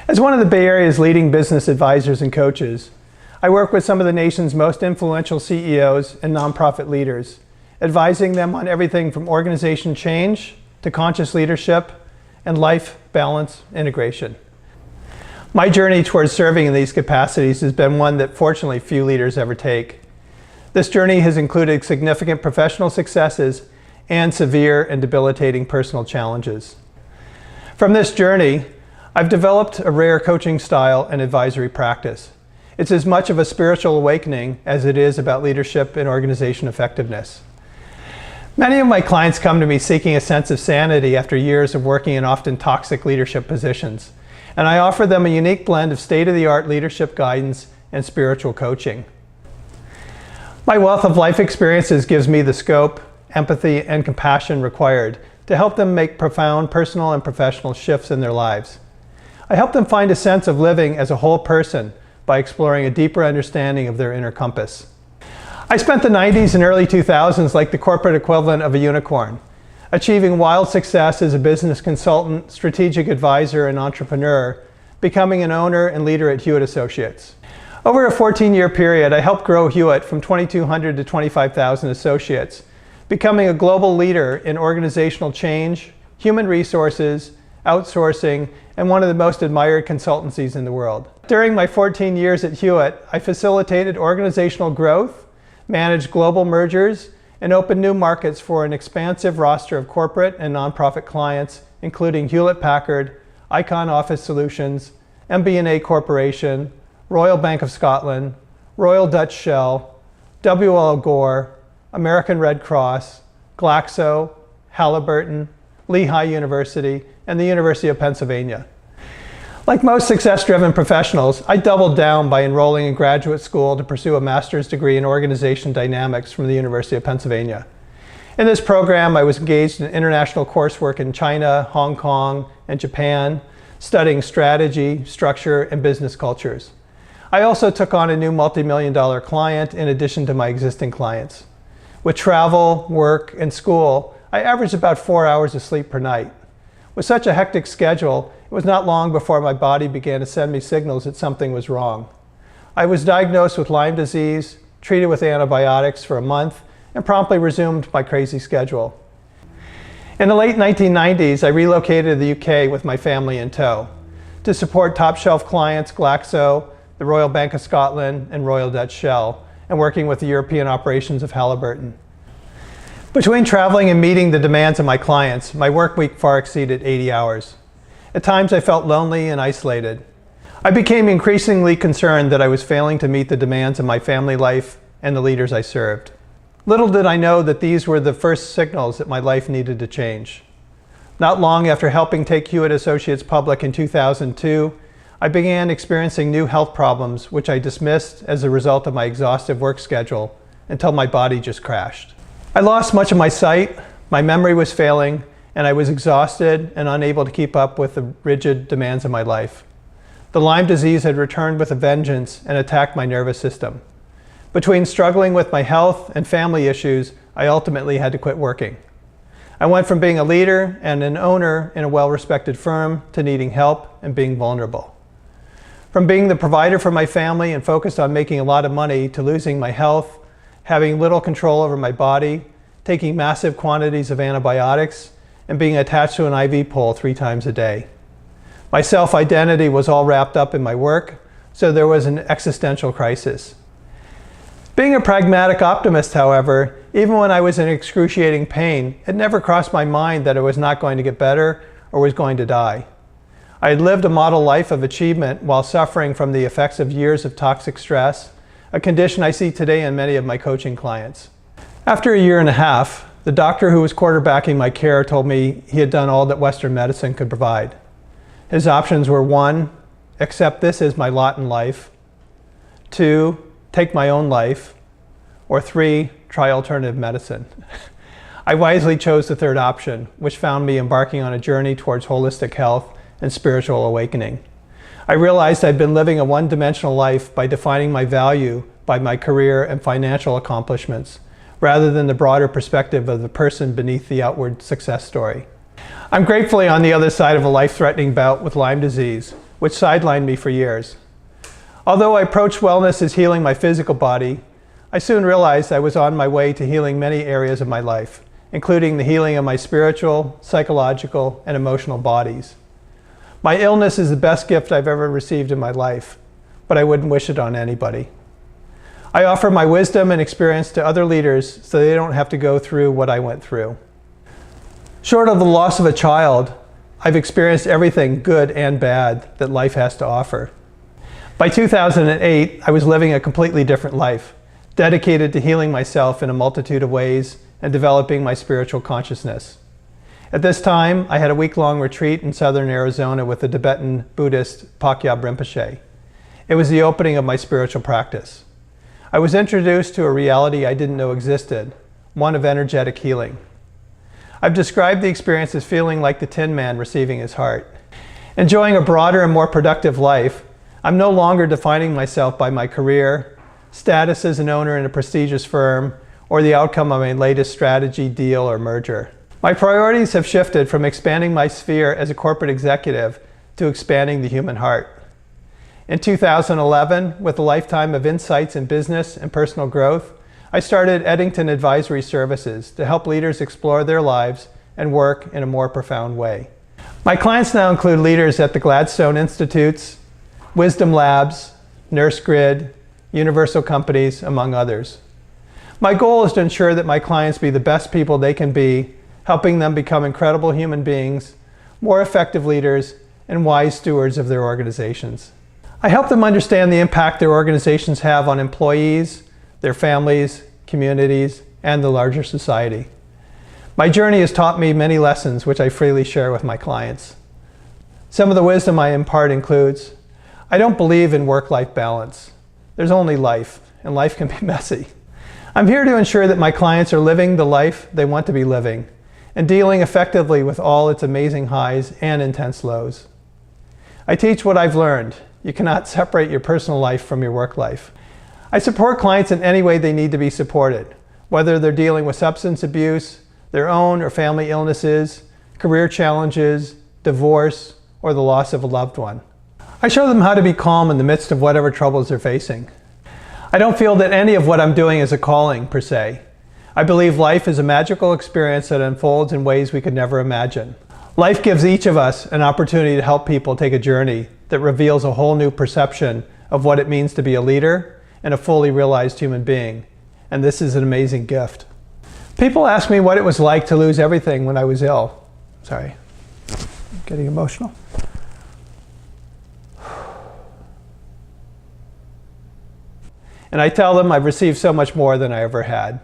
As one of the Bay Area's leading business advisors and coaches, I work with some of the nation's most influential CEOs and nonprofit leaders, advising them on everything from organization change to conscious leadership and life balance integration. My journey towards serving in these capacities has been one that fortunately few leaders ever take. This journey has included significant professional successes and severe and debilitating personal challenges. From this journey, I've developed a rare coaching style and advisory practice. It's as much of a spiritual awakening as it is about leadership and organization effectiveness. Many of my clients come to me seeking a sense of sanity after years of working in often toxic leadership positions, and I offer them a unique blend of state-of-the-art leadership guidance and spiritual coaching. My wealth of life experiences gives me the scope, empathy, and compassion required to help them make profound personal and professional shifts in their lives. I help them find a sense of living as a whole person by exploring a deeper understanding of their inner compass. I spent the 90s and early 2000s like the corporate equivalent of a unicorn, achieving wild success as a business consultant, strategic advisor, and entrepreneur, becoming an owner and leader at Hewitt Associates. Over a 14-year period, I helped grow Hewitt from 2,200 to 25,000 associates, becoming a global leader in organizational change, human resources, outsourcing, and one of the most admired consultancies in the world. During my 14 years at Hewitt, I facilitated organizational growth, managed global mergers, and opened new markets for an expansive roster of corporate and nonprofit clients, including Hewlett-Packard, Icon Office Solutions, MBNA Corporation, Royal Bank of Scotland, Royal Dutch Shell, W.L. Gore, American Red Cross, Glaxo, Halliburton, Lehigh University, and the University of Pennsylvania. Like most success-driven professionals, I doubled down by enrolling in graduate school to pursue a master's degree in organization dynamics from the University of Pennsylvania. In this program, I was engaged in international coursework in China, Hong Kong, and Japan, studying strategy, structure, and business cultures. I also took on a new multi-million-dollar client in addition to my existing clients. With travel, work, and school, I averaged about 4 hours of sleep per night. With such a hectic schedule, it was not long before my body began to send me signals that something was wrong. I was diagnosed with Lyme disease, treated with antibiotics for a month, and promptly resumed my crazy schedule. In the late 1990s, I relocated to the UK with my family in tow to support top-shelf clients Glaxo, the Royal Bank of Scotland, and Royal Dutch Shell, and working with the European operations of Halliburton. Between traveling and meeting the demands of my clients, my work week far exceeded 80 hours. At times I felt lonely and isolated. I became increasingly concerned that I was failing to meet the demands of my family life and the leaders I served. Little did I know that these were the first signals that my life needed to change. Not long after helping take Hewitt Associates public in 2002, I began experiencing new health problems which I dismissed as a result of my exhaustive work schedule until my body just crashed. I lost much of my sight, my memory was failing, and I was exhausted and unable to keep up with the rigid demands of my life. The Lyme disease had returned with a vengeance and attacked my nervous system. Between struggling with my health and family issues, I ultimately had to quit working. I went from being a leader and an owner in a well-respected firm to needing help and being vulnerable. From being the provider for my family and focused on making a lot of money to losing my health, having little control over my body, taking massive quantities of antibiotics, and being attached to an IV pole 3 times a day. My self-identity was all wrapped up in my work, so there was an existential crisis. Being a pragmatic optimist, however, even when I was in excruciating pain, it never crossed my mind that I was not going to get better or was going to die. I had lived a model life of achievement while suffering from the effects of years of toxic stress, a condition I see today in many of my coaching clients. After a year and a half, the doctor who was quarterbacking my care told me he had done all that Western medicine could provide. His options were 1, accept this as my lot in life, 2, take my own life, or 3, try alternative medicine. I wisely chose the third option, which found me embarking on a journey towards holistic health and spiritual awakening. I realized I'd been living a one-dimensional life by defining my value by my career and financial accomplishments, rather than the broader perspective of the person beneath the outward success story. I'm gratefully on the other side of a life-threatening bout with Lyme disease, which sidelined me for years. Although I approached wellness as healing my physical body, I soon realized I was on my way to healing many areas of my life, including the healing of my spiritual, psychological, and emotional bodies. My illness is the best gift I've ever received in my life, but I wouldn't wish it on anybody. I offer my wisdom and experience to other leaders so they don't have to go through what I went through. Short of the loss of a child, I've experienced everything good and bad that life has to offer. By 2008, I was living a completely different life, dedicated to healing myself in a multitude of ways and developing my spiritual consciousness. At this time, I had a week-long retreat in southern Arizona with the Tibetan Buddhist Pakyab Rinpoche. It was the opening of my spiritual practice. I was introduced to a reality I didn't know existed, one of energetic healing. I've described the experience as feeling like the Tin Man receiving his heart. Enjoying a broader and more productive life, I'm no longer defining myself by my career, status as an owner in a prestigious firm, or the outcome of my latest strategy, deal, or merger. My priorities have shifted from expanding my sphere as a corporate executive to expanding the human heart. In 2011, with a lifetime of insights in business and personal growth, I started Eddington Advisory Services to help leaders explore their lives and work in a more profound way. My clients now include leaders at the Gladstone Institutes, Wisdom Labs, NurseGrid, Universal Companies, among others. My goal is to ensure that my clients be the best people they can be, helping them become incredible human beings, more effective leaders, and wise stewards of their organizations. I help them understand the impact their organizations have on employees, their families, communities, and the larger society. My journey has taught me many lessons which I freely share with my clients. Some of the wisdom I impart includes, I don't believe in work-life balance. There's only life, and life can be messy. I'm here to ensure that my clients are living the life they want to be living and dealing effectively with all its amazing highs and intense lows. I teach what I've learned. You cannot separate your personal life from your work life. I support clients in any way they need to be supported, whether they're dealing with substance abuse, their own or family illnesses, career challenges, divorce, or the loss of a loved one. I show them how to be calm in the midst of whatever troubles they're facing. I don't feel that any of what I'm doing is a calling, per se. I believe life is a magical experience that unfolds in ways we could never imagine. Life gives each of us an opportunity to help people take a journey that reveals a whole new perception of what it means to be a leader and a fully realized human being. And this is an amazing gift. People ask me what it was like to lose everything when I was ill. Sorry, I'm getting emotional. And I tell them I've received so much more than I ever had.